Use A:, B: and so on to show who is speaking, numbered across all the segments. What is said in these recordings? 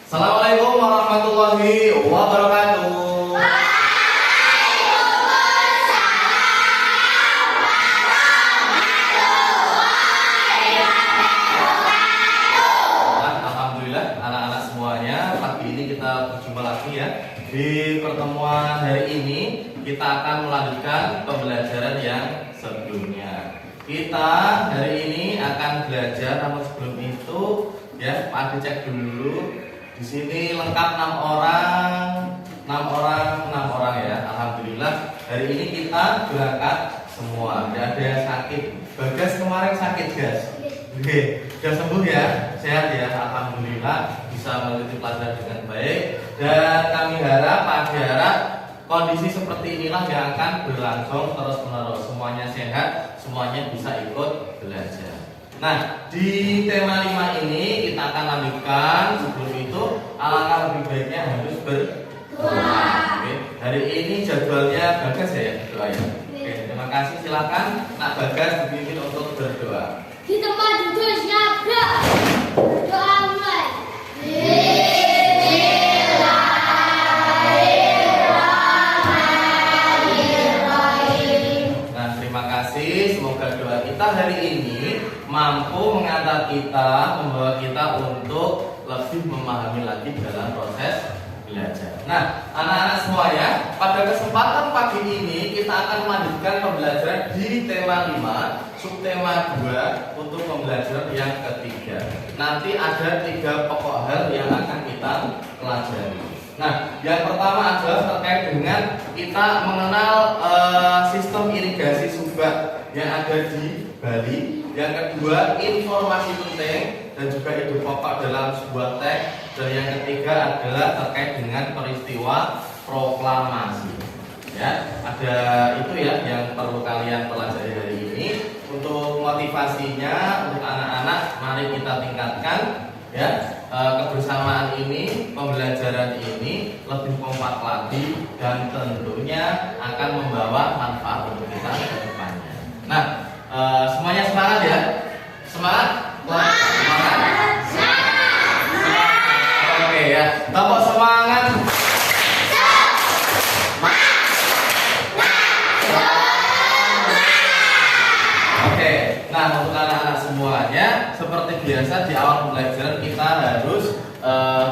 A: Assalamualaikum warahmatullahi wabarakatuh. Alhamdulillah anak-anak semuanya, pagi ini kita berjumpa lagi ya. Di pertemuan hari ini kita akan melanjutkan pembelajaran yang sebelumnya. Kita hari ini akan belajar, namun sebelum itu ya, Pak Adi cek dulu. Di sini lengkap 6 orang ya. Alhamdulillah hari ini kita berangkat semua. Tidak ada yang sakit. Bagas kemarin sakit guys. Oke, sudah sembuh ya, sehat ya. Alhamdulillah bisa mengikuti pelajaran dengan baik. Dan kami harap, Pak Adi harap kondisi seperti inilah yang akan berlangsung terus menerus. Semuanya sehat, semuanya bisa ikut belajar. Nah, di tema 5 ini kita akan lanjutkan. Sebelum itu, alangkah lebih baiknya harus berdoa. Oke. Hari ini jadwalnya Bagas ya, doa ya. Oke, terima kasih. Silakan Nak Bagas dipimpin untuk berdoa.
B: Di tempat duduk siapa? Doa mulai.
A: Nah, terima kasih. Semoga doa kita hari ini mampu mengantar kita, membawa kita untuk lebih memahami lagi dalam proses belajar. Nah, anak-anak semuanya, pada kesempatan pagi ini kita akan melanjutkan pembelajaran di tema 5, subtema 2 untuk pembelajaran yang ketiga. Nanti ada 3 pokok hal yang akan kita pelajari. Nah, yang pertama adalah terkait dengan kita mengenal sistem irigasi subak yang ada di Bali. Yang kedua, informasi penting dan juga ide pokok dalam sebuah teks. Dan yang ketiga adalah terkait dengan peristiwa proklamasi. Ya, ada itu ya yang perlu kalian pelajari hari ini. Untuk motivasinya untuk anak-anak, mari kita tingkatkan ya kebersamaan ini, pembelajaran ini lebih kompak lagi dan tentunya akan membawa manfaat untuk kita ke depannya. Nah, semuanya semangat ya. Semangat? Semangat. Oke ya. Tepuk semangat. Oke. Nah, untuk anak-anak semuanya, seperti biasa di awal pembelajaran kita harus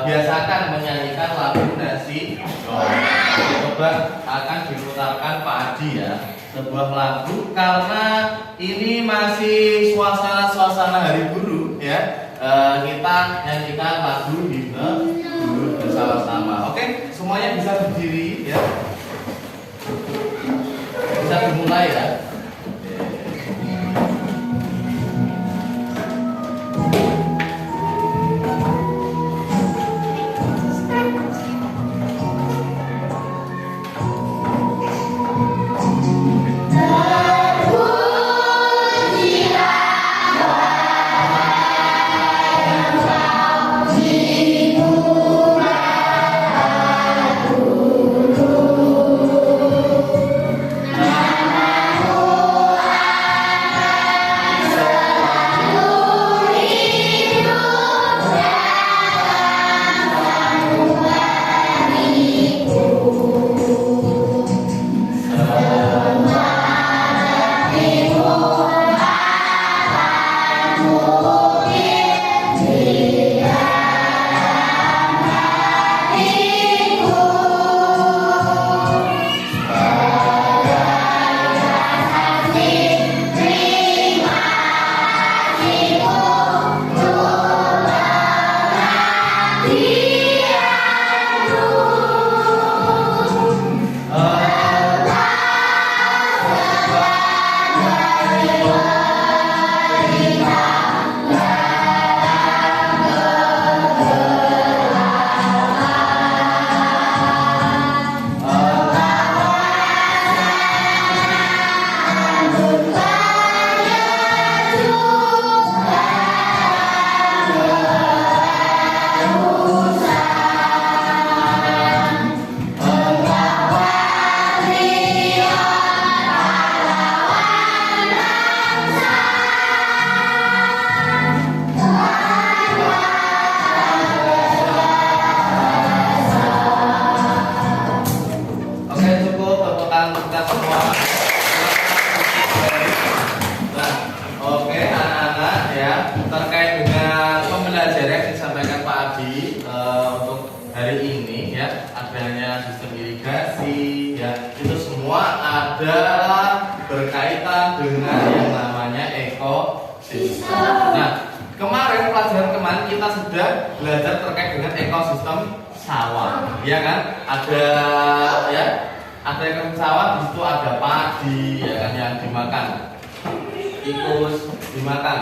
A: biasakan menyanyikan lagu Nasi Goreng. Coba akan diputarkan Pak Adi ya, sebuah lagu karena ini masih suasana hari buruh ya. Kita nyanyikan lagu himne buruh bersama-sama. Oke, semuanya bisa berdiri ya. Bisa dimulai ya. tadi untuk hari ini ya, adanya sistem irigasi ya, itu semua adalah berkaitan dengan yang namanya ekosistem. Nah, kemarin pelajaran kemarin kita sudah belajar terkait dengan ekosistem sawah, ya kan? Ada ekosistem sawah, di situ ada padi ya kan yang dimakan, tikus dimakan,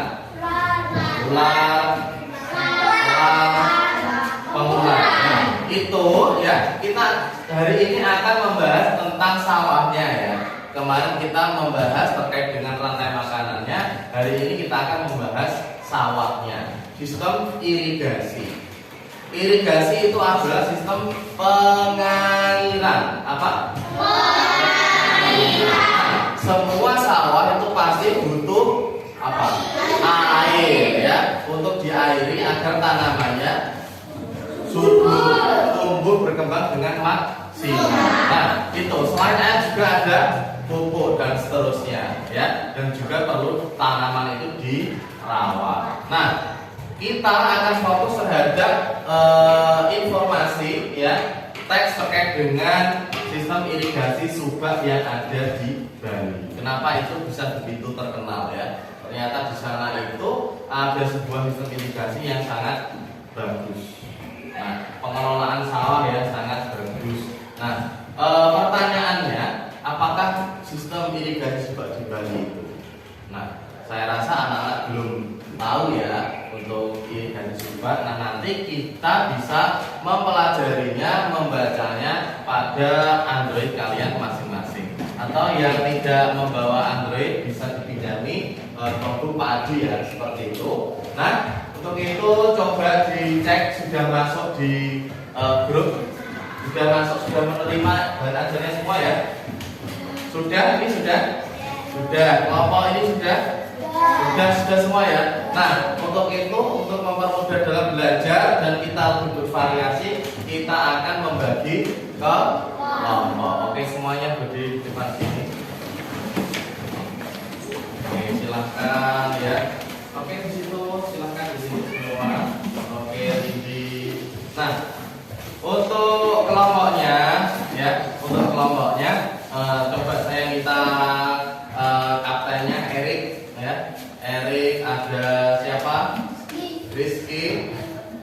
A: ular, pengular. Nah, itu ya, kita hari ini akan membahas tentang sawahnya ya. Kemarin kita membahas terkait dengan rantai makanannya. Hari ini kita akan membahas sawahnya. Sistem irigasi. Irigasi itu adalah sistem pengairan. Apa? Pengairan. Semua sawah itu pasti butuh apa? Air ya, untuk diairi agar tanamannya subur, tumbuh berkembang dengan maksimal. Nah, itu selain air juga ada pupuk dan seterusnya ya, dan juga perlu tanaman itu dirawat. Nah, kita akan fokus terhadap informasi ya, teks terkait dengan sistem irigasi Subak yang ada di Bali. Kenapa itu bisa begitu terkenal ya? Ternyata di sana itu ada sebuah sistem irigasi yang sangat bagus. Nah, pengelolaan sawah ya sangat bagus. Nah, pertanyaannya, apakah sistem irigasi Subak di Bali itu? Nah, saya rasa anak-anak belum tahu ya untuk irigasi Subak. Nah, nanti kita bisa mempelajarinya, membacanya pada Android kalian masing-masing. Atau yang tidak membawa Android bisa dipinjami notebook Pak Adi ya, seperti itu. Nah, untuk itu coba dicek sudah masuk di grup, sudah menerima bahan ajarnya semua ya. Sudah, ini sudah, kelompok ini sudah semua ya. Nah, untuk itu, untuk mempermudah dalam belajar dan kita lebih bervariasi, kita akan membagi ke kelompok. Oke, semuanya berdiri di depan sini. Oke, silahkan ya. Oke, di situ silahkan di sini semua. Oke, Rindi. Nah, untuk kelompoknya ya, coba saya minta kaptennya Erik ya. Erik, ada siapa? Rizky.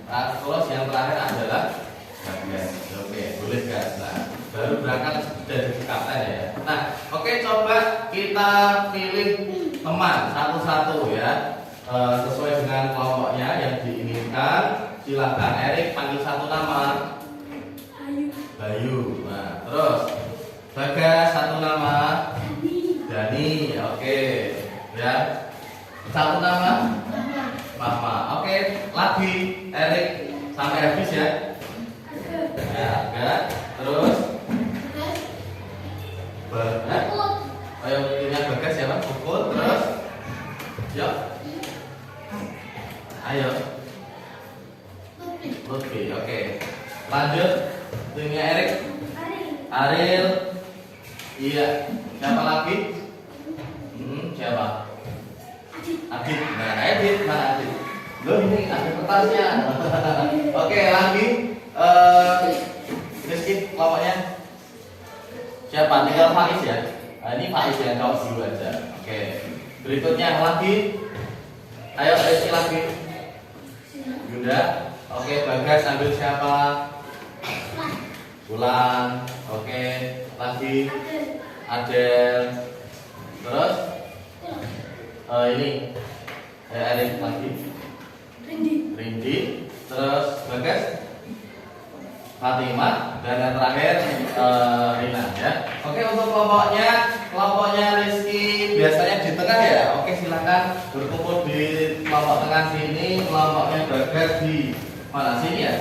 A: Terus yang terakhir adalah Bagas. Oke, boleh Gas. Nah, baru berangkat dari kapten ya. Nah, oke, coba kita pilih teman satu-satu ya, sesuai dengan kelompoknya yang diinginkan. Silahkan Erik, panggil satu nama. Bayu. Nah, terus Bagas, satu nama. Dani. Oke ya, satu nama. Mama. Oke, lagi Erik sampai habis ya. Ya, enggak. Terus Bagas. Ayo punya Bagas ya, Pak. Pukul. Terus yuk. Ayo. Lutfi. Oke. Lanjut. Timnya Erik. Ariel. Iya. Siapa lagi? Siapa? Adit. Nah, Adit. Mana Adit? Loh, ini ada kertasnya. Oke, lagi. Rizky, kelompoknya siapa? Tinggal Faiz ya. Nah, ini Faiz yang jawab dulu aja. Oke. Berikutnya lagi. Ayo Rizky lagi. Yunda. Oke, Bagas ambil siapa? Bulan. Oke, lagi. Adel. Terus ini Erik lagi. Rindi. Terus Bagas, Fatimah, dan yang terakhir Rina ya. Oke, untuk kelompoknya Rizky biasanya di tengah ya. Oke, silakan berkumpul di kelompok tengah sini. Kelompoknya Bagas di mana sini ya?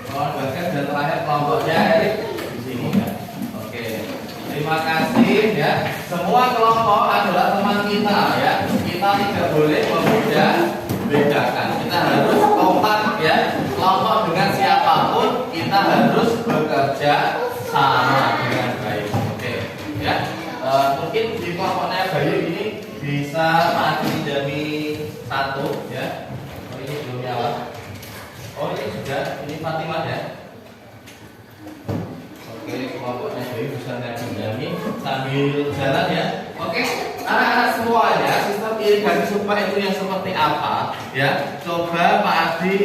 A: Kelompok Bagas, dan terakhir kelompoknya Erik di sini ya. Oke, terima kasih ya. Semua kelompok adalah teman kita ya. Kita tidak boleh membedakan. Kita harus kompak ya. Kelompok dengan siapapun kita harus bekerja sama dengan baik. Oke ya. Mungkin di kelompoknya Bayu ini bisa pinjami satu ya. Ini belum nyala. Oh ini sudah, ini Fatimah ya. Oke, kelompoknya Dewi bisa Benjamin sambil jalan ya. Oke, anak-anak semuanya sistem irigasi subak itu yang seperti apa ya? Coba Pak Adi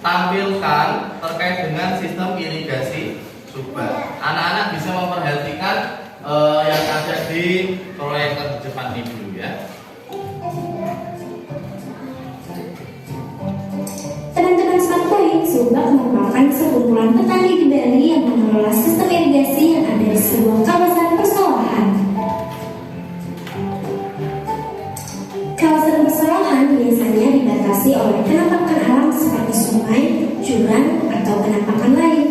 A: tampilkan terkait dengan sistem irigasi subak. Anak-anak bisa memperhatikan yang ada di proyektor di depan ibu ya.
C: Teman-teman sobat baik, subak merupakan sekumpulan petani di Bali yang mengelola sistem irigasi yang ada di sebuah kawasan persawahan. Kawasan persawahan biasanya dibatasi oleh penampakan alam seperti sungai, jurang, atau penampakan lain.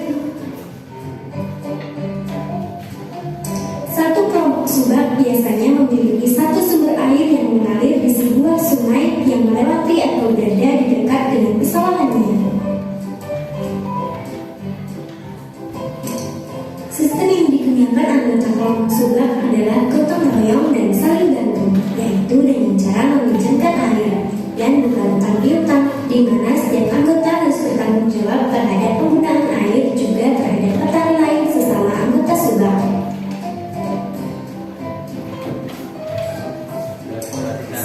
C: Satu kelompok subak biasanya memiliki satu sumber air yang mengalir di sebuah sungai yang melewati atau berada di dekat dengan persawahannya. Sistem yang digunakan anggota kelompok subak adalah gotong royong dan saling bantu, yaitu dengan cara meminjamkan air dan membarukan piutang, di mana setiap anggota harus bertanggung jawab terhadap penggunaan air juga terhadap petani lain sesama anggota subak.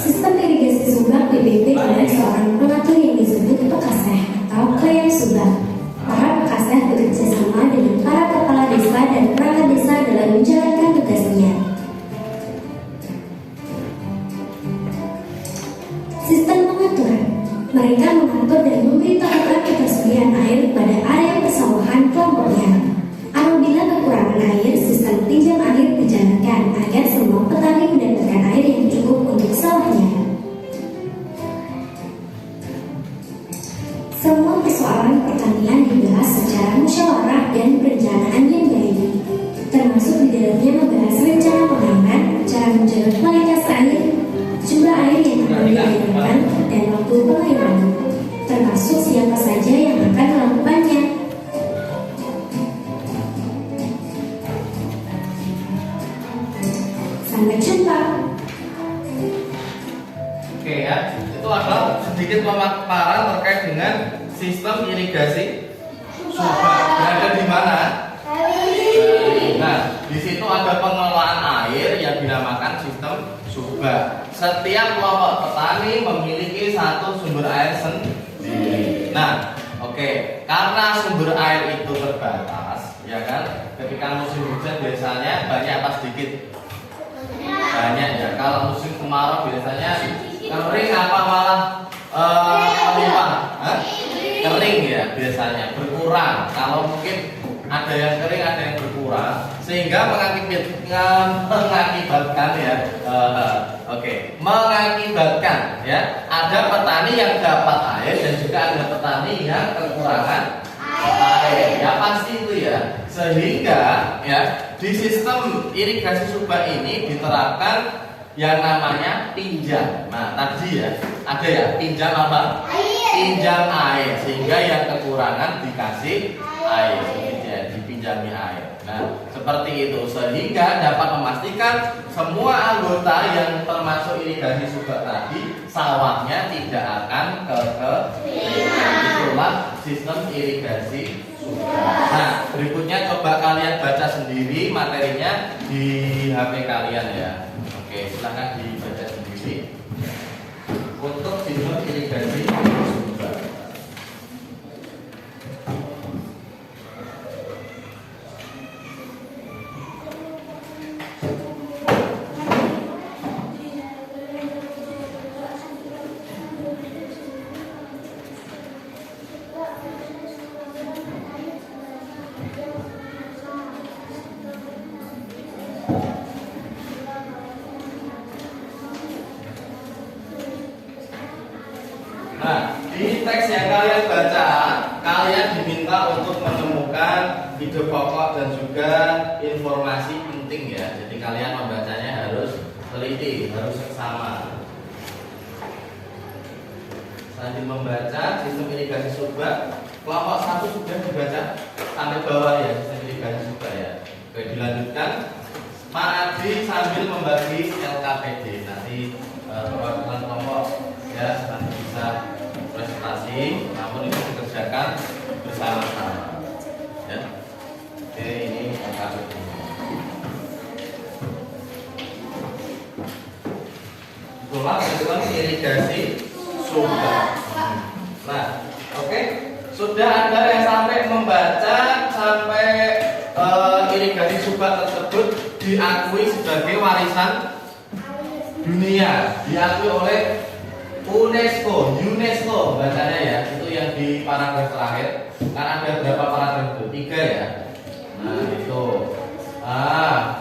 C: Sistem irigasi subak dipimpin oleh seorang pengatur yang disebut pekaseh atau klien subak. Para pekaseh bekerja sama dengan para kepala desa dan perangkat desa dalam menjalankan tugasnya. Sistem pengaturan, mereka mengatur dan memberitahukan ketersediaan air pada area persawahan kelompoknya. Apabila kekurangan air, sistem pinjam air dijalankan agar semua petani mendapatkan air yang cukup untuk sawahnya. Semua persoalan pertanian dibahas secara musyawarah dan perencanaan yang baik, termasuk di dalamnya membahas rencana pembangunan, cara menjaga kualitas air, jumlah air yang akan dialirkan, dan waktu pengairan, termasuk siapa saja yang akan melakukannya. Sampai jumpa.
A: Oke ya, itu adalah sedikit pemaparan terkait dengan sistem irigasi subak. Berada di mana? Nah, di situ ada pengelolaan air yang dinamakan sistem subak. Setiap kelompok petani memiliki satu sumber air sendiri. Nah, oke, karena sumber air itu terbatas, ya kan? Ketika musim hujan biasanya banyak atau sedikit? Banyak ya. Kalau musim kemarau biasanya kering apa malah melimpah? Kering ya biasanya, berkurang. Kalau mungkin ada yang kering, ada yang berkurang, sehingga mengakibatkan ya, mengakibatkan ya, ada petani yang dapat air dan juga ada petani yang kekurangan air. Ya pasti itu ya. Sehingga ya di sistem irigasi subak ini diterapkan yang namanya pinjam. Nah tadi ya ada ya pinjam apa? Pinjam air, sehingga yang kekurangan dikasih air, ya, dipinjami air. Nah seperti itu, sehingga dapat memastikan semua anggota yang termasuk irigasi subak tadi sawahnya tidak akan kekeringan. Itulah sistem irigasi subak. Nah berikutnya coba kalian baca sendiri materinya di HP kalian ya. Oke, silahkan dibaca sendiri untuk sistem irigasi subak. Nah, di teks yang kalian baca, kalian diminta untuk menemukan ide pokok dan juga informasi penting ya. Jadi kalian membacanya harus teliti, harus seksama. Sambil membaca sistem irigasi subak, kelompok 1 sudah dibaca sampai bawah ya, sistem irigasi subak ya. Oke, dilanjutkan. Pak Adi sambil membagi LKPD. Nanti perwakilan kelompok ya nanti bisa presentasi, namun itu dikerjakan irigasi subak. Nah, oke. Sudah ada yang sampai membaca sampai irigasi subak tersebut diakui sebagai warisan dunia, diakui oleh UNESCO bacanya ya. Itu yang di paragraf terakhir. Kan ada berapa paragraf itu? 3 ya. Nah, itu.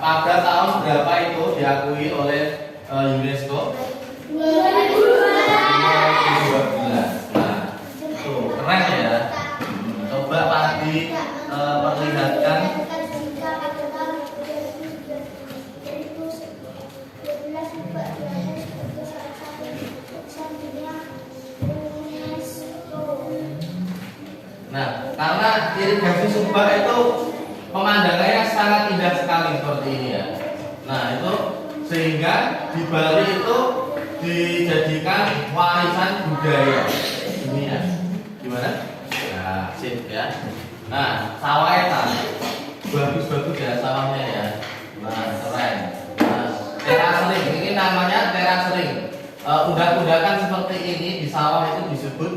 A: Pada tahun berapa itu diakui oleh UNESCO? 2012. Nah, itu keren ya. Coba Pak Adi perlihatkan. Nah, karena irigasi subak itu pemandangannya sangat indah sekali seperti ini ya. Nah, itu sehingga di Bali itu dijadikan warisan budaya dunia. Gimana? Nah, sip ya. Nah, sawahnya bagus-bagus ya sawahnya ya. Nah, keren. Nah, terasering, ini namanya terasering. Undak-undakan seperti ini di sawah itu disebut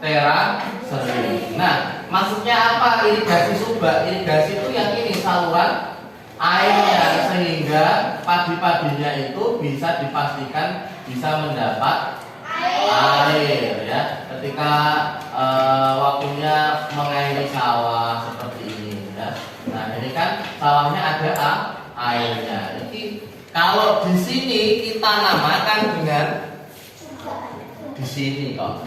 A: terasering. Nah, maksudnya apa irigasi subak? Irigasi itu yang ini saluran airnya sehingga padi-padinya itu bisa dipastikan bisa mendapat air ya. Ketika waktunya mengairi sawah seperti ini ya. Nah, ini kan sawahnya ada airnya. Ini kalau di sini kita namakan dengan di sini kok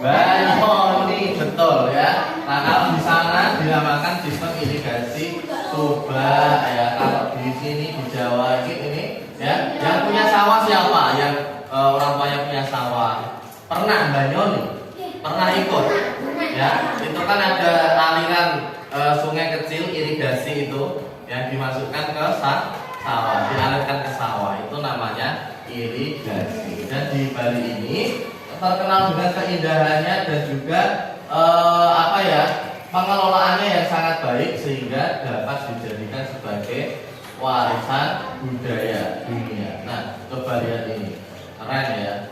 A: Banyoni, betul ya. Nah, kalau di sana dinamakan sistem irigasi subak ya. Kalau di sini di Jawa ini ya, yang punya sawah siapa? Yang orang tua yang punya sawah pernah Banyoni? Pernah ikut? Ya, itu kan ada aliran sungai kecil irigasi itu yang dimasukkan ke sawah, dialirkan ke sawah. Itu namanya irigasi. Dan di Bali ini terkenal dengan keindahannya dan juga pengelolaannya yang sangat baik sehingga dapat dijadikan sebagai warisan budaya dunia. Nah, coba lihat ini, keren ya.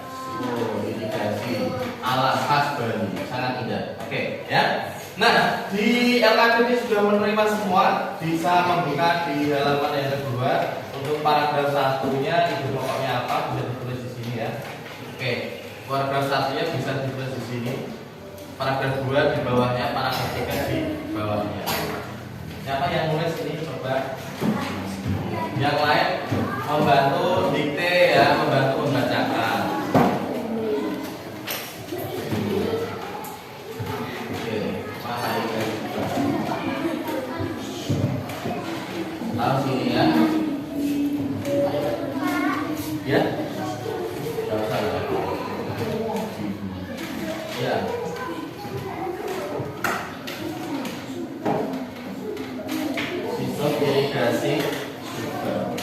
A: Irigasi ala khas Bali, sangat indah. Oke, ya. Nah, di LKDP sudah menerima semua, bisa membuka di halaman yang kedua. Untuk paragraf satunya itu pokoknya apa bisa ditulis di sini ya. Oke. Paragraf satunya bisa ditulis di sini. Paragraf 2 di bawahnya, paragraf 3 di bawahnya. Siapa yang nulis ini coba? Yang lain membantu dikte ya, membantu membacakan. Oke, mana ini? Tahu sini ya? Ya? Tidak usah. Ya. Sistem irigasi subak.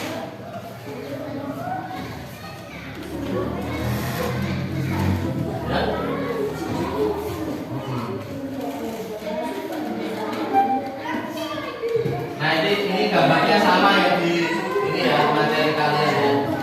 A: Ya. Nah, ini gambarnya sama ya di ini ya materi kalian ya.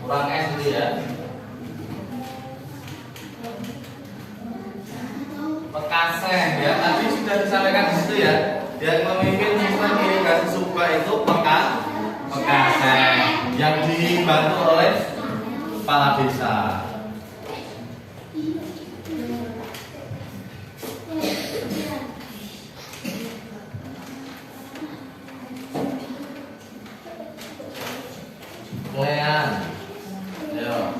A: kurang S itu ya. Pekaseh ya, tadi sudah disampaikan di situ ya. Yang memimpin sistem irigasi subak itu Pekaseh yang dibantu oleh kepala desa. Lean, yo.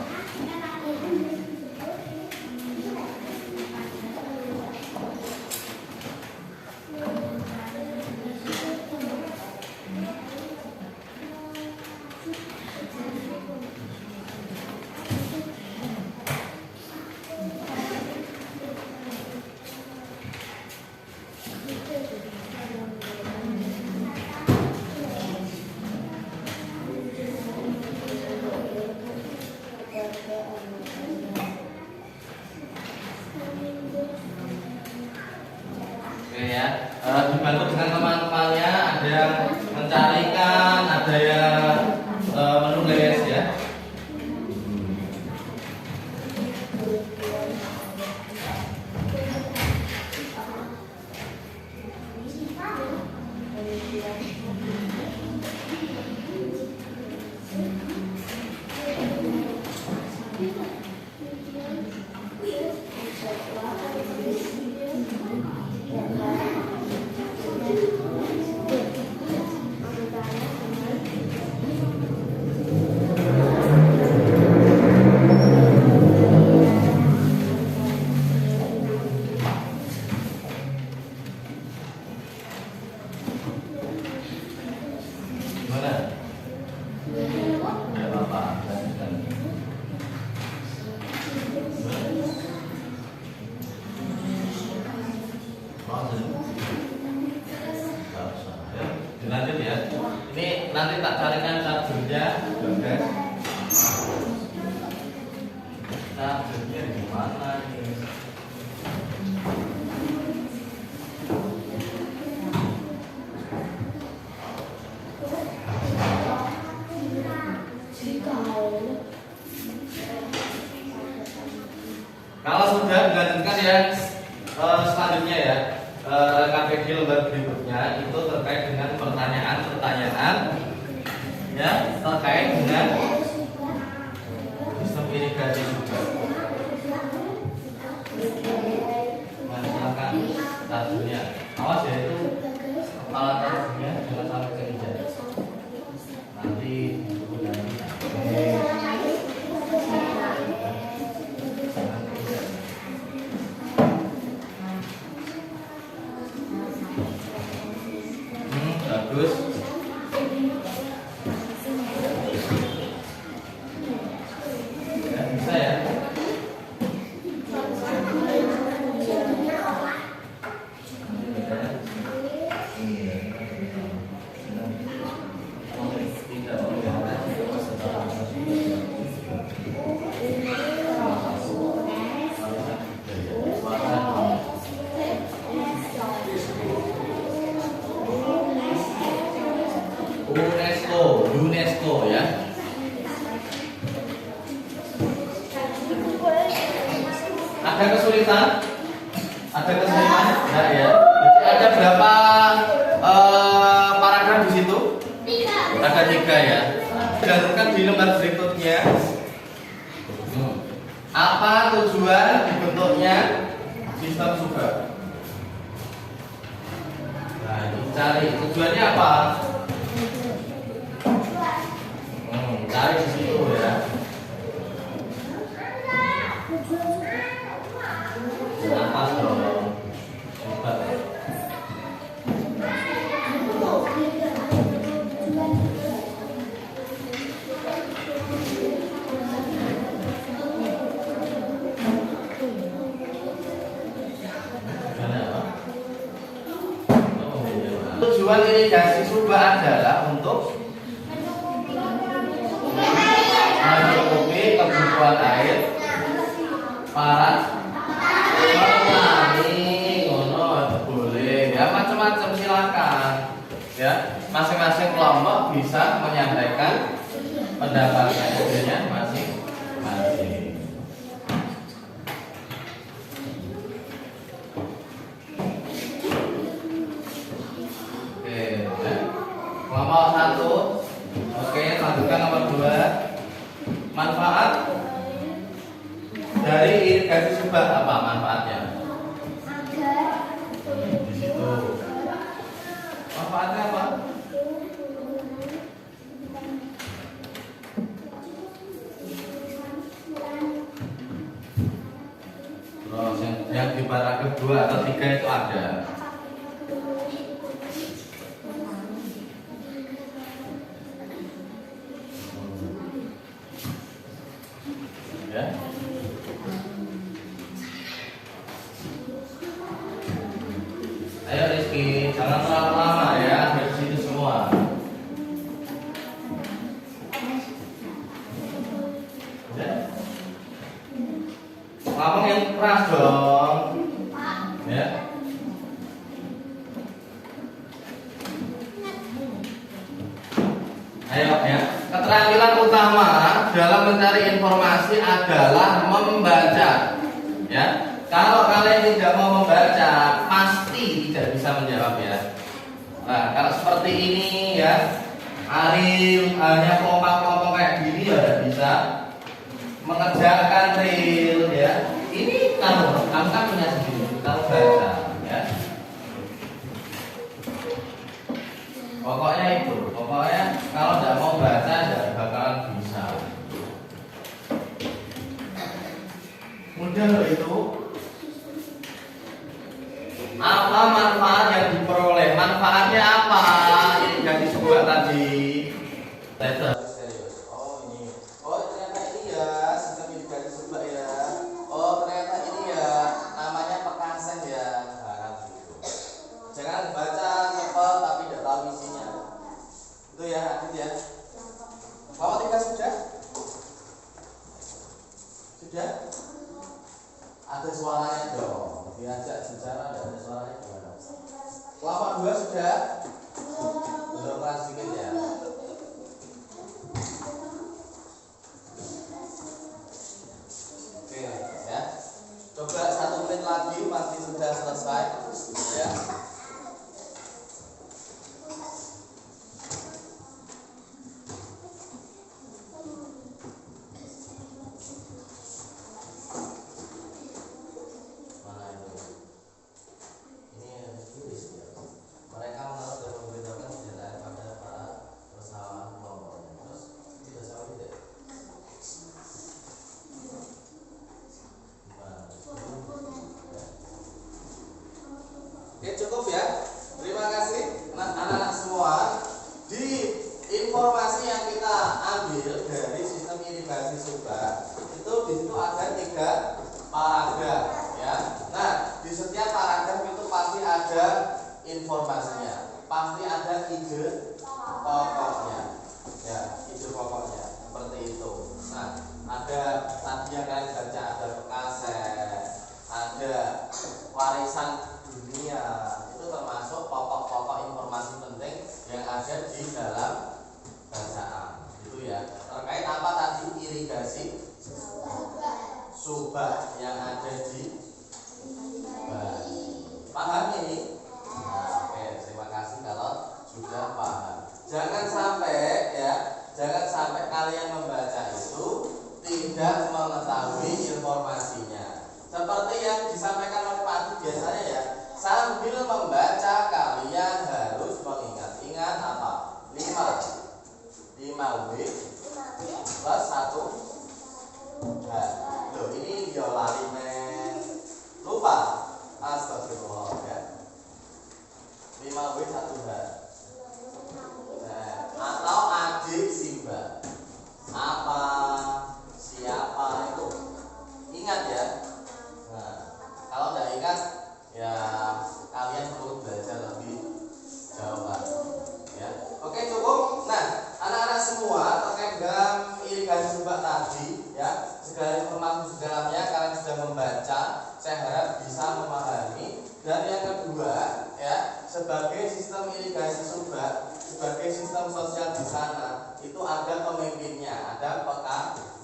A: Oke ya, dibantu dengan teman-temannya, ada yang mencarikan, ada yang menulis ya. Gimana? Ya apa? Lanjutkan. Dilanjut ya. Ini nanti tak carikan chargernya, guys. Chargernya di mana ini? Kalau sudah dilanjutkan ya, selanjutnya ya, KPG lembar berikutnya itu terkait dengan pertanyaan ya, terkait dengan sistem irigasi juga. Nah, silakan satunya. Awas ya, itu kepala tarifnya jangan sampai keinjak. Nanti bagus. Ya, bisa ya. UNESCO ya. Ada kesulitan? Ada kesulitan? Enggak ya. Jadi ada berapa paragraf di situ?
B: 3.
A: Ada 3 ya. Dilanjutkan di lembar berikutnya. Apa tujuan dibentuknya sistem subak? Nah, itu cari tujuannya apa? Cari di situ ya. Nafas dong. Hebat. Tujuan irigasi subak adalah untuk mencukupi kebutuhan air para petani. Ngono boleh ya, macam-macam silakan ya. Masing-masing kelompok bisa menyampaikan pendapatnya idenya masing-masing. Oke, ya. Kelompok 1. Oke, lanjutkan nomor 2. Manfaat dari irigasi subak apa manfaatnya? Di situ. Manfaatnya apa? Terus yang di paragraf 2 atau 3 itu ada. Ya. Ayo Rizky, jangan terlalu lama ya, dari situ semua. Ya. Ngomong yang keras dong. Ya. Ayo ya. Keterampilan utama dalam mencari informasi adalah membaca. Ya. Kalau kalian tidak mau membaca, pasti tidak bisa menjawab ya. Nah, kalau seperti ini ya, Arif hanya kelompok-kelompok kayak gini ya tidak bisa mengerjakan real ya. Ini kamu kan punya sendiri, kamu baca ya. Pokoknya kalau tidak mau baca tidak bakalan bisa. Mudah loh itu. Apa manfaat yang diperoleh? Manfaatnya apa? Irigasi subak tadi. Serius. Oh ini. Oh ternyata ini ya sistem irigasi subak ya. Oh ternyata ini ya namanya pekasen ya. Nah, gitu. Jangan baca cepet tapi tidak tahu isinya. Itu ya Adit ya. Kelompok 3 sudah? Sudah? Ada suaranya dong. Diajak bicara ada suaranya gimana? Kelompok 2 sudah? Belum kelas sedikit ya. Oke ya. Coba 1 menit lagi pasti sudah selesai ya. Oke cukup ya. Terima kasih anak-anak semua. Di informasi yang kita ambil dari sistem irigasi subak itu di situ ada 3 paragraf ya. Nah di setiap paragraf itu pasti ada informasinya, pasti ada ide pokoknya ya, ide pokoknya seperti itu. Nah ada tadi yang kalian baca ada pekasen, ada warisan dunia, itu termasuk pokok-pokok informasi penting yang ada di dalam bacaan itu ya. Terkait apa tadi? Irigasi subak yang ada di Bali. Paham ini? Nah, oke, terima kasih kalau sudah paham. Jangan sampai ya, jangan sampai kalian membaca itu tidak mengetahui informasinya. Seperti yang disampaikan oleh Pak Adi biasanya ya, sambil membaca kalian harus mengingat-ingat apa? 5W plus 1 H. Loh ini dia lari men. Lupa. Astagfirullah ya. 5W 1 H. Nah, atau adik Simba. Apa? Siapa itu? Ingat ya. Nah, kalau tidak ingat ya kalian perlu belajar lebih jauh lagi ya. Oke cukup. Nah anak-anak semua terkait dengan irigasi subak tadi ya, segala informasi sedalamnya kalian sudah membaca, saya harap bisa memahami. Dan yang kedua ya, sebagai sistem irigasi subak, sebagai sistem sosial di sana itu ada pemimpinnya ada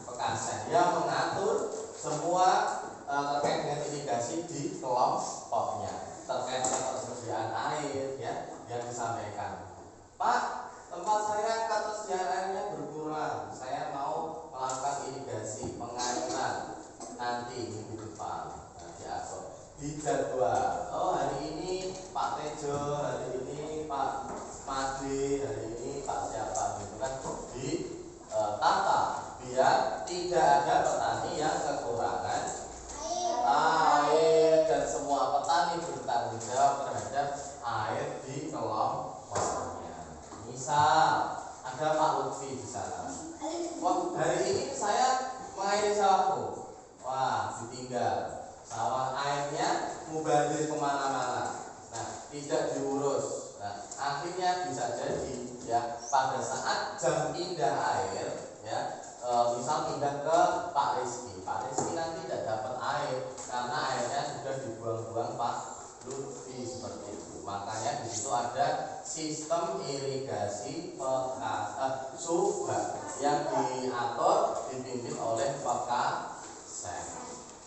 A: Pekasen yang mengatur semua terkait dengan irigasi di kelompoknya, terkait dengan ketersediaan air ya yang disampaikan. Pak, tempat saya ketersediaan airnya berkurang, saya mau melakukan irigasi pengairan nanti minggu depan. Nah, diatur di jadwal. Oh, hari ini Pak Tejo, hari ini Pak Made, hari ini Pak siapa gitu kan, di tata biar tidak ada petani yang kekurangan air dan semua petani bertanggung jawab terhadap air di kelompoknya. Misal ada Pak Lutfi di sana. Wah, hari ini saya mengairi sawahku. Wah, ditinggal. Sawah airnya mubazir kemana-mana. Nah, tidak diurus. Nah, akhirnya bisa jadi ya pada saat jam pindah air ya, misal pindah ke Pak Rizky nanti tidak dapat air karena airnya sudah dibuang-buang Pak Lutfi seperti itu. Makanya di situ ada sistem irigasi Subak yang diatur dipimpin oleh Pekasen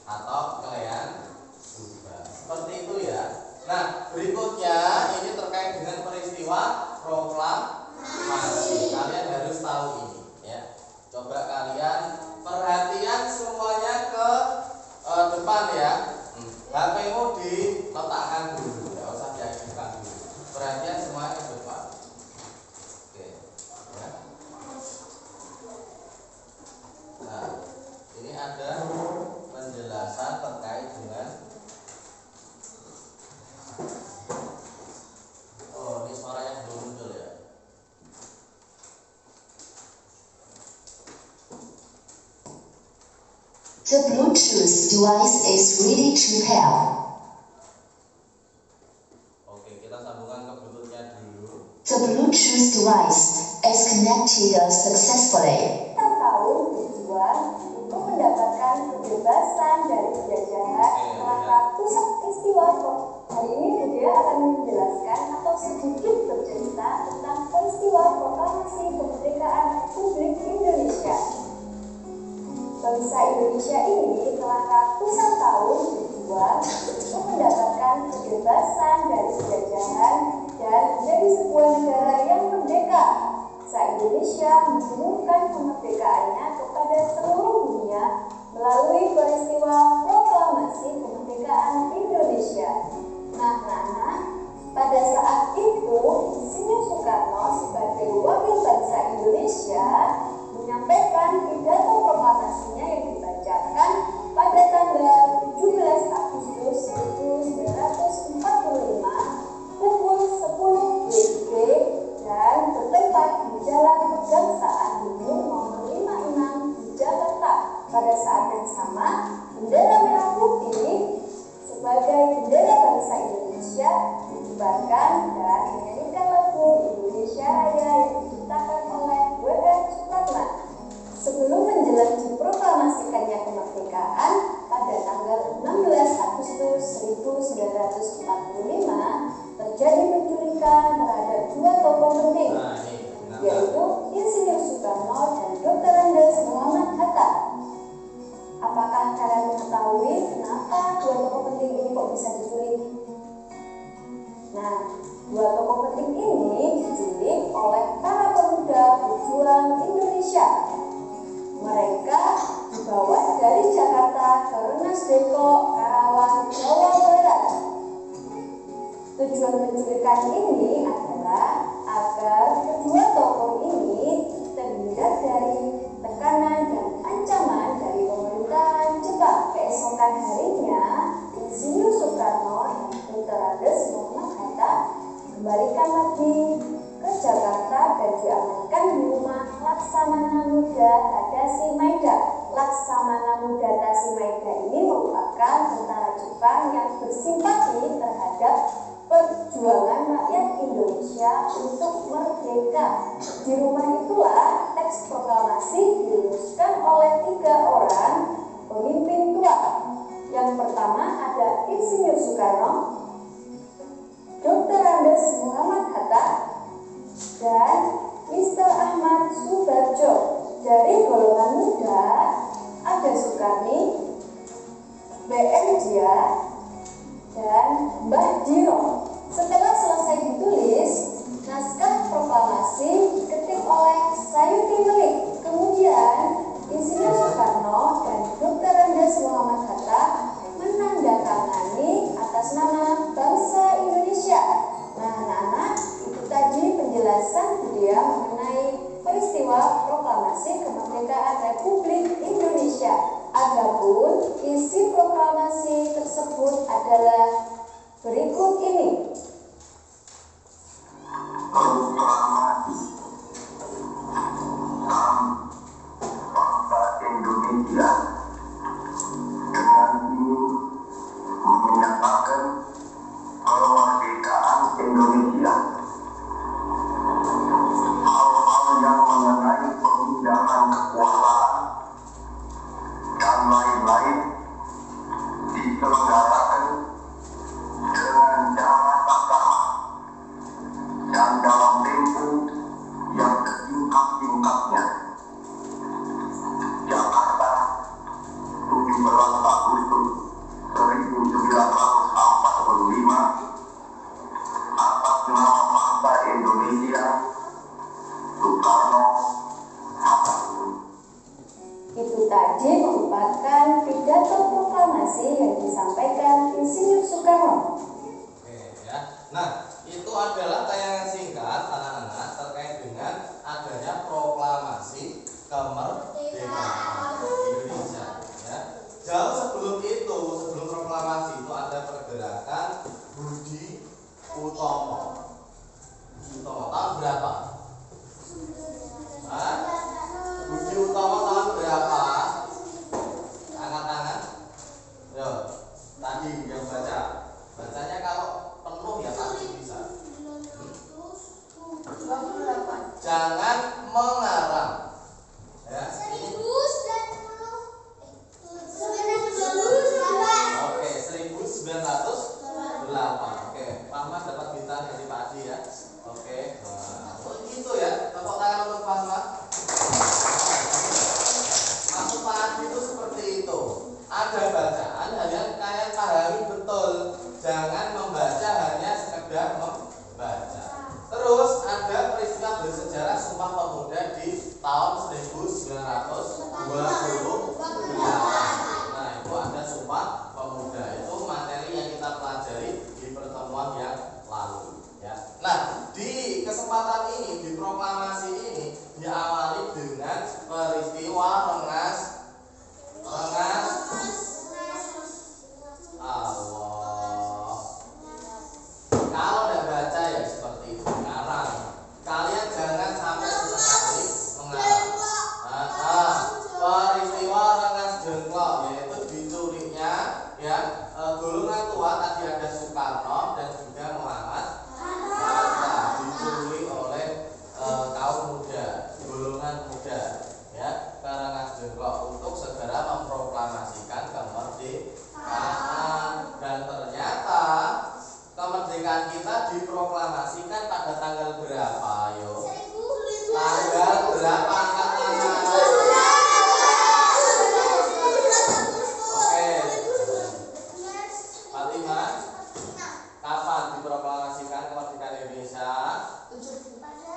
A: atau Klean Subak. Seperti itu ya. Nah, berikutnya ini terkait dengan peristiwa proklamasi. Kalian harus tahu ini ya. Coba kalian perhatian semuanya ke depan ya. HP-mu diletakkan dulu, enggak usah diaktifkan dulu. Perhatian semuanya ke depan. Oke. Ya. Nah, ini ada penjelasan terkait dengan ini suaranya belum muncul ya.
D: The Bluetooth device is ready to pair.
A: Oke, kita sambungkan ke Bluetooth-nya dulu.
D: The Bluetooth device is connected successfully.
E: Kita tahu tujuan untuk mendapatkan kebebasan dari penjajahan setelah ratusan peristiwa. Hari ini Budia akan menjelaskan atau sedikit bercerita tentang peristiwa proklamasi kemerdekaan Republik Indonesia. Bangsa Indonesia ini telah ratusan tahun berjuang untuk mendapatkan kebebasan dari penjajahan dan menjadi sebuah negara yang merdeka. Se-Indonesia mengumumkan kemerdekaannya kepada seluruh dunia melalui peristiwa proklamasi kemerdekaan Indonesia. Nah, pada saat itu Insinyur Soekarno sebagai wakil bangsa Indonesia menyampaikan pidato proklamasinya yang dibacakan pada tanggal 17 Agustus 1945 pukul 10 WIB dan bertempat di Jalan Pegangsaan Timur nomor 56 di Jakarta. Pada saat yang sama, bendera merah putih sebagai bendera bangsa Indonesia dikibarkan dan menyanyikan lagu Indonesia Raya yang diciptakan oleh W.R. Supratman. Sebelum menjelang diproklamasikannya kemerdekaan pada tanggal 16 Agustus 1945 terjadi penculikan terhadap dua tokoh penting, yaitu Insinyur Soekarno dan Dr. Andes Muhammad Hatta. Apakah kalian mengetahui kenapa dua tokoh penting ini kok bisa diculik? Nah, dua tokoh penting ini diculik oleh para pemuda berjuang Indonesia. Mereka dibawa dari Jakarta ke Rengas Dengklok, Karawang, Jawa Barat. Tujuan penculikan ini adalah agar kedua tokoh ini terhindar dari tekanan dan ancaman dari pemerintahan Jepang. Keesokan harinya, Insinyur Soekarno dan Dr. Andes Muhammad Hatta kembalikan lagi ke Jakarta dan diamankan di rumah Laksamana Muda Tadashi Maeda. Laksamana Muda Tadashi Maeda ini merupakan tentara Jepang yang bersimpati terhadap perjuangan rakyat Indonesia untuk merdeka. Di rumah itulah teks proklamasi dirumuskan oleh 3 orang pemimpin tua. Yang pertama ada Insinyur Soekarno, Dr. Andes Muhammad Hatta, dan Mr. Ahmad Subarjo. Dari golongan muda ada Soekarni, BM Dia, dan Mbah Diro. Setelah selesai ditulis, naskah proklamasi diketik oleh Sayuti Melik. Kemudian Insinyur Soekarno dan Dr. Andes Muhammad Hatta menandatangani atas nama bangsa Indonesia. Nah, anak-anak, itu tadi penjelasan Budia mengenai peristiwa proklamasi kemerdekaan Republik Indonesia. Adapun isi proklamasi tersebut adalah berikut ini.
F: Proklamasi bangsa Indonesia dengan ini menyatakan kemerdekaan Indonesia. Hal-hal yang mengenai pemindahan kekuasaan dan lain-lain diselenggarakan dengan cara bersama dan dalam tempo yang sesingkat-singkatnya. Jakarta, 17 Agustus 1945, atas nama bangsa Indonesia, Soekarno, Hatta.
E: Itu tadi merupakan pidato proklamasi yang disampaikan Insinyur Soekarno.
A: Oke ya. Nah, itu adalah tayangan singkat anak-anak terkait dengan adanya proklamasi kemerdekaan Indonesia ya. Jauh sebelum itu, sebelum proklamasi itu ada pergerakan Budi Utomo. Tahun berapa? Hah? Budi Utomo tahun berapa? Angkat tangan. Yo, tadi yang baca. Bacanya kalau penuh ya pasti bisa. Jangan mengarang. Ya. Oke, 1908. Oke, Pak Mas dapat bintang dari Pak Adi ya. Oke. Nah, gitu ya. Tepuk tangan untuk Pak Mas. Maksud Pak Adi itu seperti itu. Ada bacaan yang kalian pahami betul. Jangan membaca hanya sekedar membaca. Terus ada peristiwa bersejarah Sumpah Pemuda di tahun 1928. Nah, itu ada Sumpah Pemuda. Itu materi yang kita pelajari di pertemuan yang lalu ya. Nah, di kesempatan ini, di proklamasi ini diawali dengan peristiwa Rengas Allah. Kalau tidak baca ya seperti itu, ngarang. Kalian jangan sampai sesekali mengarang. Peristiwa Rengas Dengklok, yaitu diculiknya ya golongan tua. Tadi ada Soekarno dan juga Muhammad Hatta, diculik oleh kaum muda, golongan muda ya, ke Rengas Dengklok untuk segera memproklamasikan kemerdekaan. Dan ternyata kemerdekaan kita diproklamasikan pada tanggal berapa? Ayo. Tanggal berapa? Angkat tangan. Oke. Fatimah, kapan diproklamasikan kemerdekaan Indonesia?
B: Pada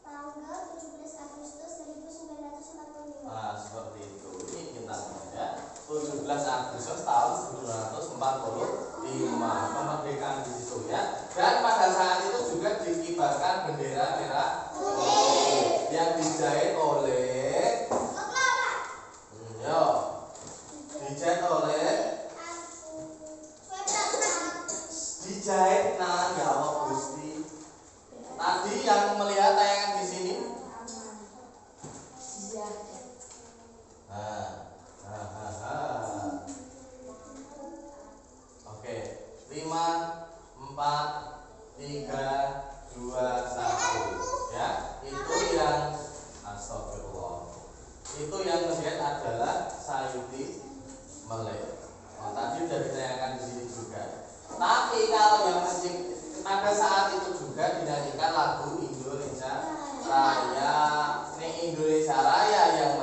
B: tanggal 17 Agustus 1945.
A: Nah, seperti itu. Ini bintangnya ya. 17 Agustus tahun 1945. Kemerdekaan di situ ya. Dan pada saat itu juga dikibarkan bendera merah putih yang dijahit oleh dijahit oleh dijahit nah ya Allah Gusti. Tadi yang melihat tayangan di sini. Oke, 5, 4, 3, 2, 1 ya. Itu yang astagfirullah. Itu yang melihat adalah Sayuti Melik. Oh, tadi sudah ditayangkan di sini juga. Tapi kalau yang pada saat itu juga dinyanyikan lagu Indonesia Raya. Ini Indonesia Raya yang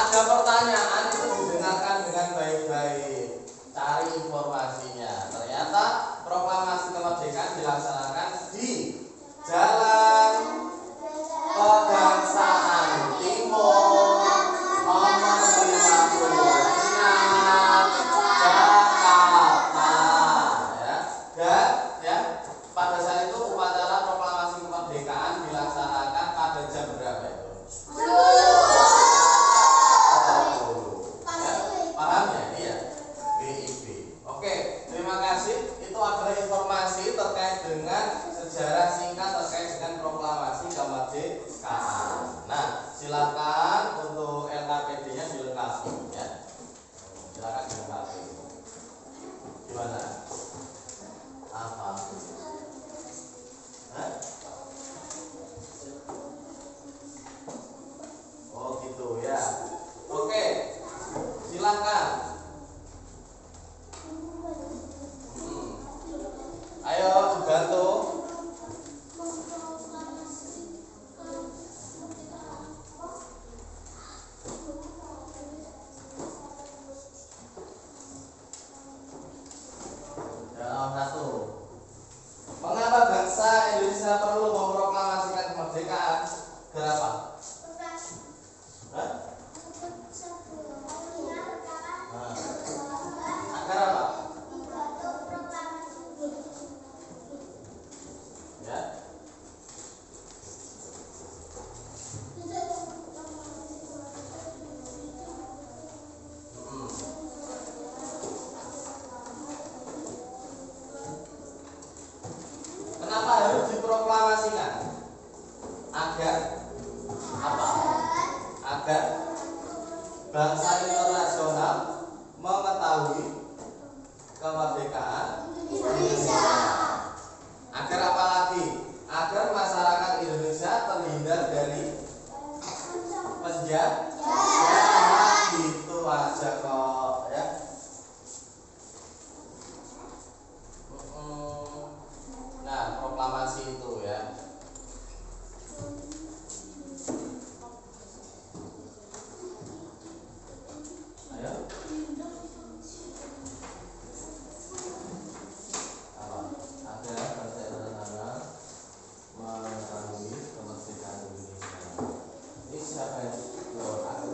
A: ada pertanyaan itu didengarkan dengan baik-baik. Cari informasinya. Ternyata proklamasi kemerdekaan dilaksanakan di Jalan Pegangsaan Timur nomor 56 Jakarta. Ya, pada saat itu upacara proklamasi kemerdekaan dilaksanakan pada jam berapa itu? Paham ya? Iya. BIP. Oke, terima kasih. Itu adalah informasi terkait dengan sejarah singkat terkait dengan proklamasi kemerdekaan. Nah, silakan untuk LKPD-nya dilengkapi ya. Silakan dilengkapi. Gimana? Apa? Hah? Oh gitu ya. Oke, silakan. Ayo bantu. Ya, satu. Mengapa bangsa Indonesia perlu memproklamasikan kemerdekaan? Kenapa? Hah? Agar apa? Ya. Kenapa harus diproklamasikan? Agar apa? Agar bangsa internasional mengetahui kemerdekaan Indonesia. Agar apa lagi? Agar masyarakat Indonesia terhindar dari penjara. Gitu aja kok ya. Nah, proklamasi itu ya. Ayo. Apa? Agar bangsa internasional mengetahui kemerdekaan Indonesia. Ini siapa yang aku?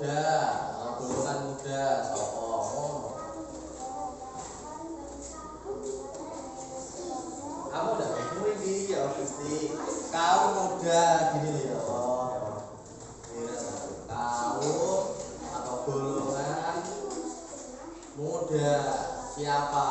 A: muda, golongan muda, sopo. Kamu udah bingung ini ya Gusti. Kaum muda gini ya. Kaum atau golongan muda siapa?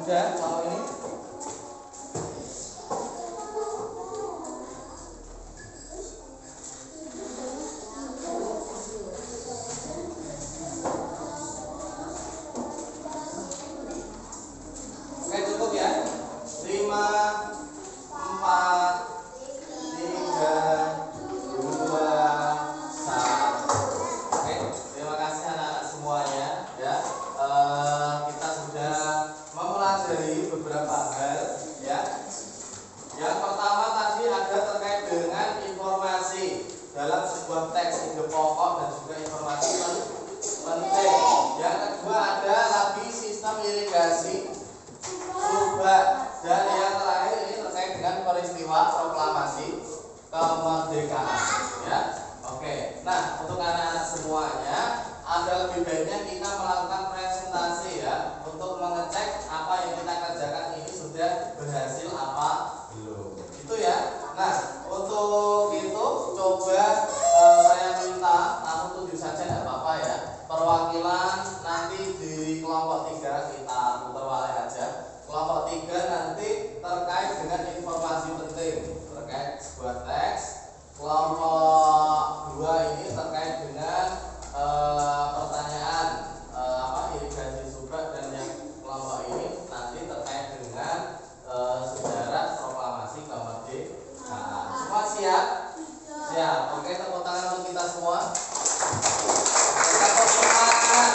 A: Sudah kalau ini oke, cukup ya. 5 4 3 2 1. Oke, terima kasih anak-anak semuanya ya. Kita sudah mempelajari beberapa hal ya. Yang pertama tadi ada terkait dengan informasi dalam sebuah teks ide pokok dan juga informasi penting. Yang kedua ada lagi sistem irigasi subak, dan yang terakhir ini terkait dengan peristiwa proklamasi kemerdekaan ya. Oke, nah untuk anak-anak semuanya ada lebih baiknya kita melakukan presentasi ya, untuk mengecek apa yang kita kerjakan ini sudah berhasil apa belum. Itu ya. Nah, untuk itu coba saya minta langsung tunjuk saja, tidak apa-apa ya. Perwakilan nanti di kelompok 3 kita putar balik aja. Kelompok 3 nanti terkait dengan informasi penting terkait sebuah teks. Kelompok 2 ini terkait dengan pertanyaan irigasi subak, dan yang kelompok ini nanti terkait dengan sejarah proklamasi kemerdekaan. Semua siap? Siap. Oke, tepuk tangan untuk kita semua. Tepuk semangat.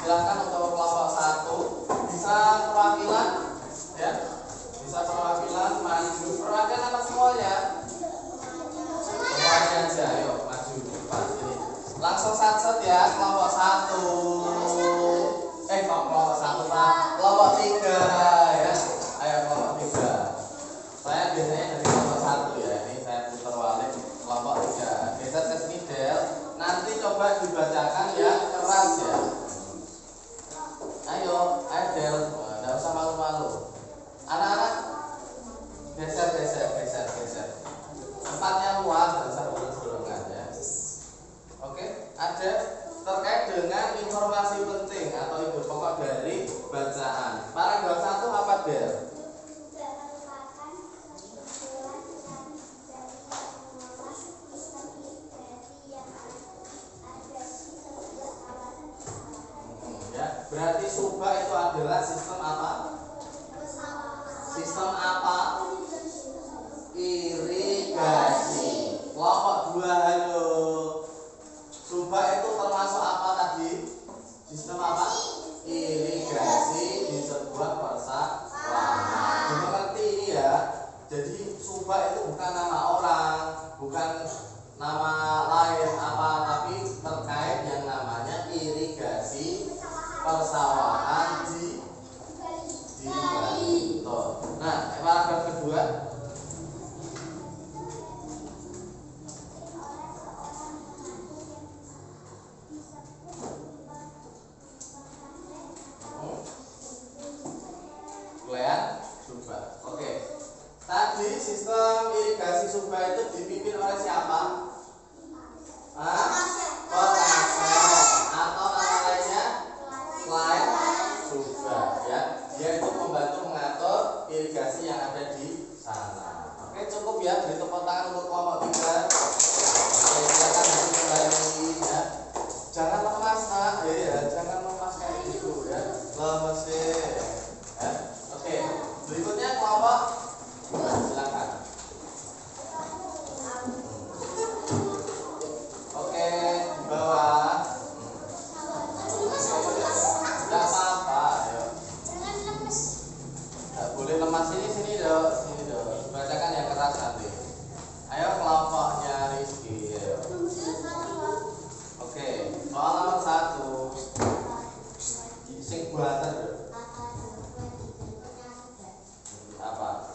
A: Silakan untuk kelompok 1 bisa perwakilan ya. Bisa perwakilan maju. Perwakilan apa semuanya? Semuanya aja, ayo maju depan sini. Langsung satset ya, kelompok 1. Kelompok 1 Pak. Kelompok 3. informasi penting atau ide pokok dari bacaan. Paragraf 1 apa, Del? Berarti subak itu adalah sistem apa? Sistem apa? Irigasi. Kelompok 2, halo. Subak itu termasuk apa tadi? Sistem apa? Irigasi di sebuah persawahan. Dimengerti ini ya. Jadi subak itu bukan nama orang, bukan nama lain apa, tapi terkait yang namanya irigasi persawahan di Bali. Nah, paragraf kedua. Kalian subak. Oke. Tadi sistem irigasi subak itu dipimpin oleh siapa? Pengasas atau nama lainnya klien subak ya. Dia itu membantu mengatur irigasi yang ada di sana. Oke, cukup ya. Beri tepuk tangan untuk kelompok 3. Oke, silakan kembali ya. Jangan lemas nak, ya, jangan lemas kayak gitu ya. Lemes ya. Oke, berikutnya kelompok 2, silakan. Oke, di bawah. Tidak apa-apa, ayo. Tidak boleh lemas, sini dok, bacakan yang keras nanti. Ayo kelompoknya Rizky. Ayo. Oke, soal nomor 1. Sing buatan dok. Apa?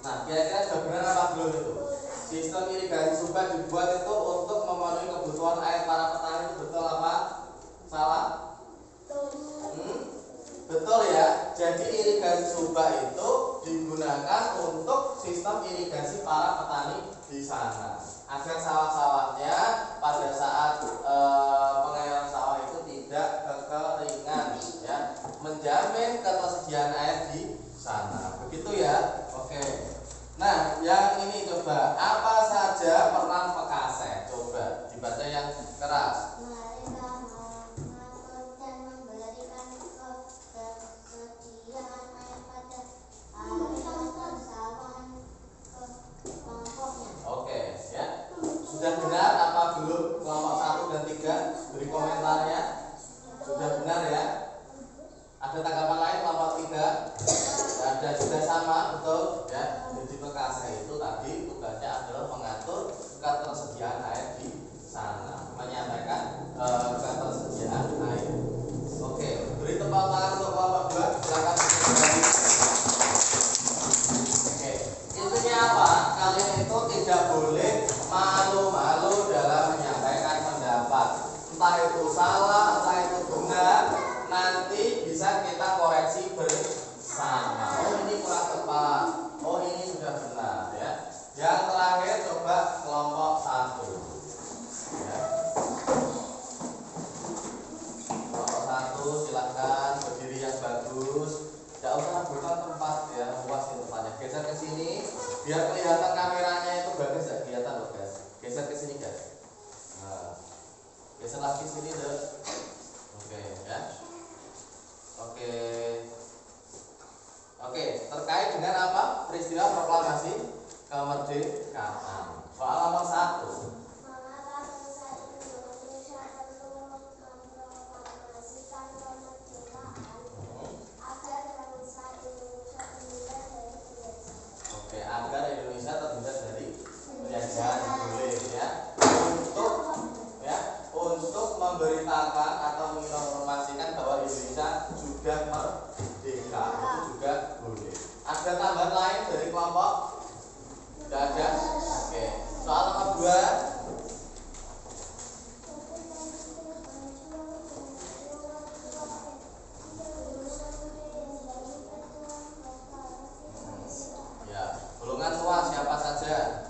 A: Nah, kira-kira sudah benar apa belum itu? Sistem irigasi subak dibuat itu untuk memenuhi kebutuhan air para petani, itu betul apa? Salah? Betul ya. Jadi irigasi subak itu digunakan untuk sistem irigasi para petani di sana, agar sawah-sawahnya pada saat pengairan sawah itu tidak kekeringan ya, menjamin ketersediaan air di sana. Begitu ya. Oke. Nah, yang ini coba, apa saja peran pekaset? Coba dibaca yang keras.
B: Mereka mengatur dan memberikan ketersediaan air pada area persawahan ke kelompoknya.
A: Oke, ya. Sudah benar apa belum kelompok 1 dan 3? Beri komentarnya. Sudah benar ya? Ada tanggapan lain kelompok 3? Ada, sudah sama, betul ya. Jadi pekaset itu tadi tugasnya adalah mengatur ketersediaan air di sana, menyampaikan ketersediaan air. Oke, beri tepuk tangan untuk kelompok 2. Silakan kembali. Oke, intinya apa? Kalian itu tidak boleh malu-malu dalam menyampaikan pendapat. Entah itu salah, entah itu benar, nanti bisa kita koreksi bersama. Oh, ini kurang tepat. Oh, ini sudah benar ya. Yang terakhir coba kelompok 1. Ya. Kelompok 1 silahkan berdiri yang bagus. Tidak usah rebutan tempat ya, luas itu tempatnya. Geser ke sini biar kelihatan kameranya itu bagus ya, kelihatan loh guys. Geser ke sini guys. Nah, geser lagi sini deh. Oke ya. Oke. Oke, terkait dengan apa? Peristiwa proklamasi kemerdekaan. Soal nomor 1.
B: Mengapa bangsa Indonesia perlu memproklamasikan kemerdekaan agar bangsa Indonesia terhindar dari penjajahan?
A: Oke, agar Indonesia terhindar dari penjajahan, boleh ya. Untuk memberitakan atau menginformasikan bahwa Indonesia juga merdeka, itu juga boleh. Ada tambahan lain dari kelompok? Tidak ada? Oke. Soal nomor 2. Ya, golongan luas siapa saja?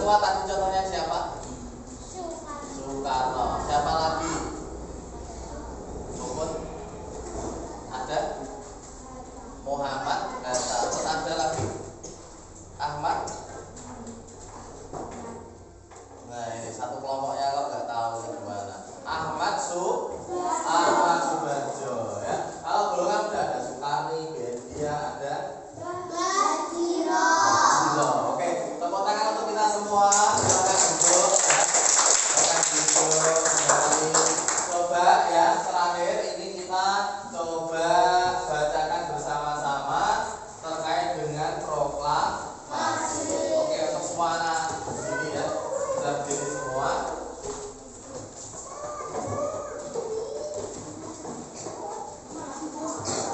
A: semua tadi contohnya siapa? Soekarno. Siapa lagi? Muhammad. Ada? Muhammad. Terus ada lagi? Ahmad. Nah ini satu kelompoknya kalau nggak tahu ini gimana. Ahmad Subarjo ya. Kalau golongan udah ada Sukarni, Bedia, ada Bajiro. Oke, tepuk tangan untuk kita semua. Silakan duduk ya. Silakan duduk kembali. Coba ya terakhir ini kita coba bacakan bersama-sama terkait dengan proklamasi. Oke, untuk semua anak ini ya. Sudah berdiri semua.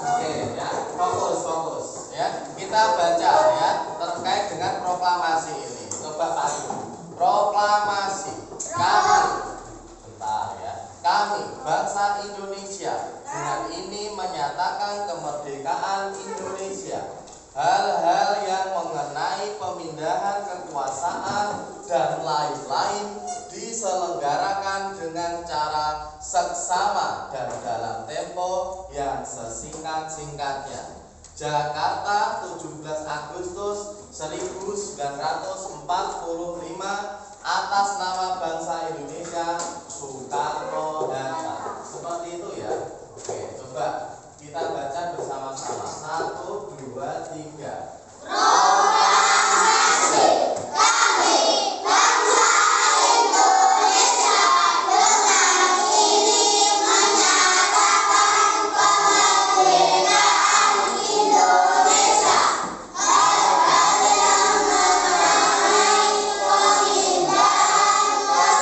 A: Oke ya, fokus ya. Kita baca ya terkait dengan proklamasi ini. Coba pagi. Proklamasi. Kami bangsa Indonesia dengan ini menyatakan kemerdekaan Indonesia. Hal-hal yang mengenai pemindahan kekuasaan dan lain-lain diselenggarakan dengan cara seksama dan dalam tempo yang sesingkat-singkatnya. Jakarta, 17 Agustus 1945, atas nama bangsa Indonesia, Soekarno Hatta. Seperti itu ya. Oke, coba kita baca bersama-sama. 1, 2, 3.
B: Proklamasi kami bangsa Indonesia dengan ini menyatakan kemerdekaan Indonesia. Hal-hal yang mengenai pemindahan kekuasaan dan lain-lain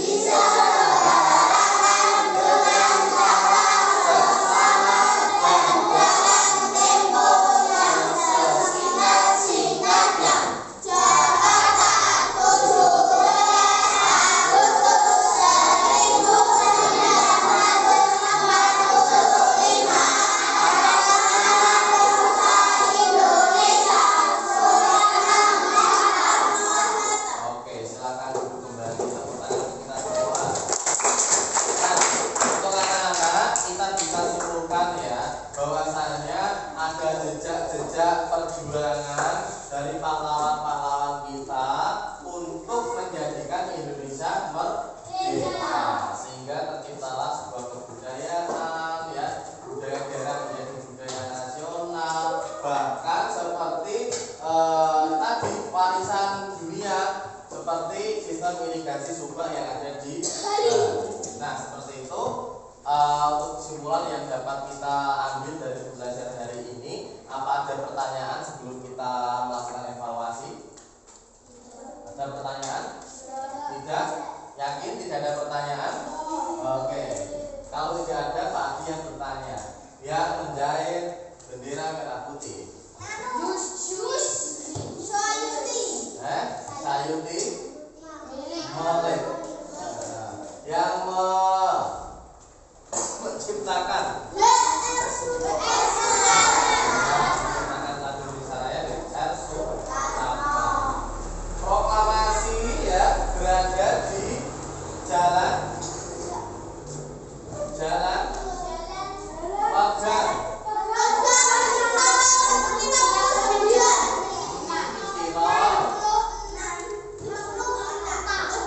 B: diselenggarakan dengan cara seksama dan dalam tempo yang sesingkat-singkatnya. Jakarta, 17 Agustus 1945, atas nama bangsa Indonesia, Soekarno Hatta.
A: Oke, silakan duduk kembali. Tepuk tangan kita semua. Nah, untuk anak-anak kita bisa simpulkan ya bahwasanya ada jejak-jejak perjuangan dari pahlawan-pahlawan kita untuk menjadikan Indonesia merdeka, sehingga terciptalah sebuah kebudayaan ya, budaya daerah menjadi budaya nasional, bahkan seperti tadi warisan dunia seperti sistem irigasi subak yang ada di Bali. Nah seperti itu untuk kesimpulan yang dapat kita ambil dari belajar hari ini. Apa ada pertanyaan sebelum kita melakukan evaluasi? Ada pertanyaan? Tidak? Yakin tidak ada pertanyaan? Oke. Kalau tidak ada, Pak Adi yang bertanya. Yang menjahit bendera merah putih. Sayuti Molek. Yang menciptakan lagu Indonesia Raya R. Suprapto. Proklamasi ya berada di jalan Pagar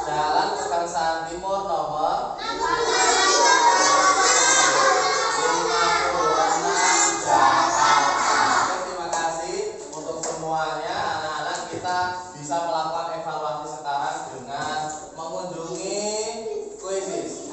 A: Jalan Kebangsaan Timur nomor 56 Jakarta. Terima kasih untuk semuanya. Anak-anak kita bisa melakukan evaluasi sekarang dengan mengunjungi Kuisis.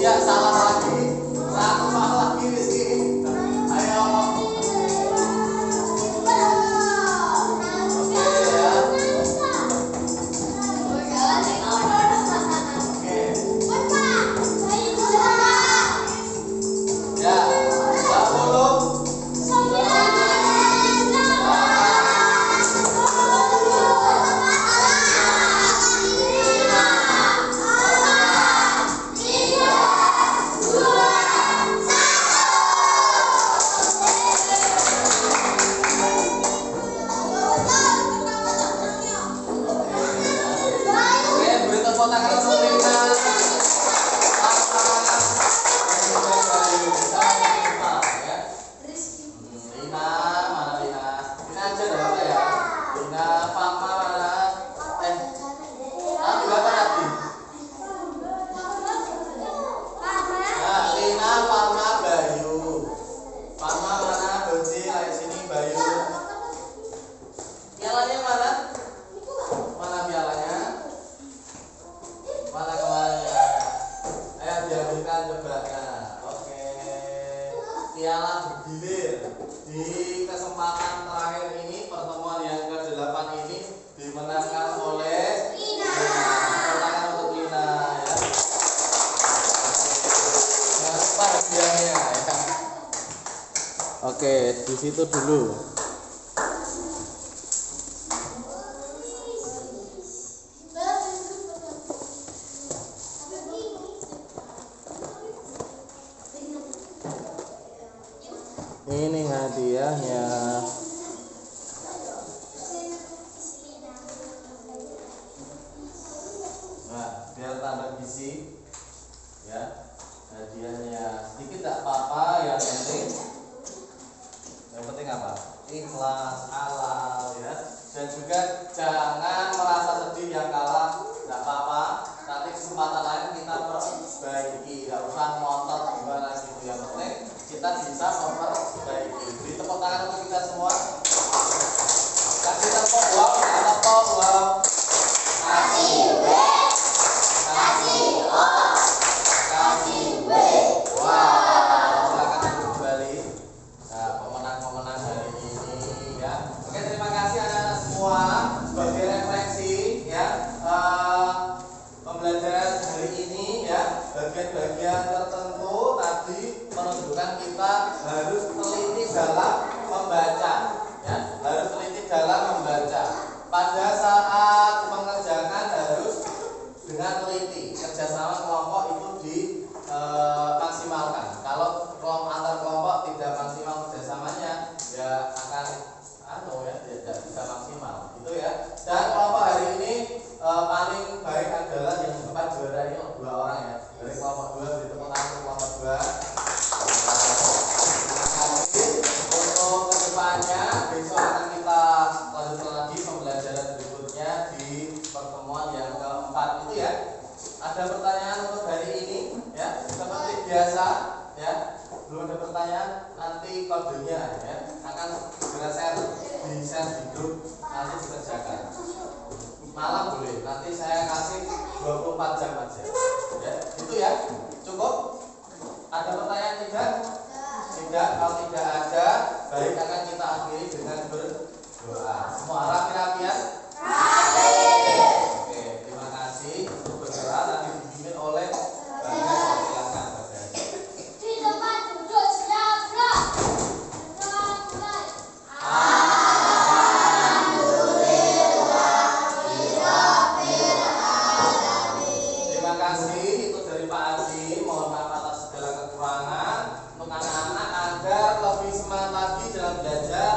A: Iya, salah lagi. Satu salah lagi Rizky. Ayo. Oke ya. Oke. Ya. 8. Oke, di situ dulu. Ini hadiahnya. Nah, biar tambah gizi, ya. Hadiahnya sedikit tak apa-apa, yang penting apa? Ikhlas, halal, ya. Dan juga jangan merasa sedih yang kalah, tidak apa-apa. Nanti kesempatan lain kita perbaiki, tidak usah ngotot gimana gitu. Yang penting kita bisa memperbaiki. Beri tepuk tangan untuk kita semua. Kasih tepuk wow, tepuk wow. Kasih W, kasih O, kasih W. Wow, silakan kembali. Nah, pemenang-pemenang hari ini, ya. Oke, terima kasih anak-anak semua sebagai refleksi, ya. Pembelajaran hari ini, ya, bagian-bagian tertentu tadi menunjukkan kita harus teliti dalam membaca, ya, harus teliti dalam membaca. Pada saat mengerjakan harus dengan teliti, kerjasama kelompok itu dimaksimalkan. Kalau kelompok antar kelompok tidak maksimal kerjasamanya, ya akan tidak bisa maksimal, gitu ya. Dan kelompok hari ini paling baik adalah yang dapat juara ini 2 orang, ya. Dari kelompok 2 beri tepuk tangan untuk kelompok 2. Untuk kedepannya besok akan kita lanjutkan lagi pembelajaran berikutnya di pertemuan yang keempat itu, ya. Ada pertanyaan untuk hari ini, ya. Seperti biasa, ya. Belum ada pertanyaan, nanti kodenya, ya, akan segera di share di grup, nanti dikerjakan. Malam boleh, nanti saya kasih 24 jam aja, ya. Itu, ya. Cukup? Ada pertanyaan tidak? Tidak. Kalau tidak ada, baik akan kita akhiri dengan berdoa. Semua rapi-rapi, ya? Oke, terima kasih untuk berdoa. Nanti dipimpin oleh Bagas. Silakan Bagas.
B: Di tempat duduk siaga.
A: Terima kasih, itu dari Pak Adi. Mohon maaf atas segala kekurangan. Untuk anak-anak agar lebih semangat lagi dalam belajar,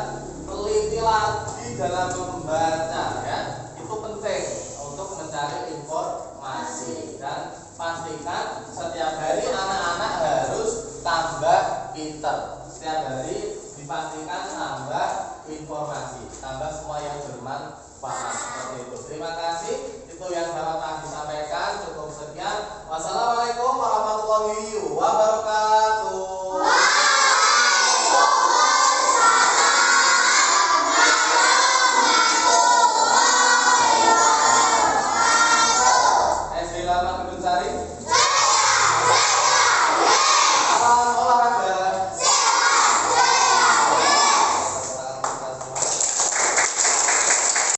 A: teliti lagi dalam membaca, ya. Itu penting untuk mencari informasi. Dan pastikan setiap hari anak-anak harus tambah pinter. Setiap hari dipastikan tambah informasi, tambah semua yang bermanfaat, seperti itu. Terima kasih. Itu yang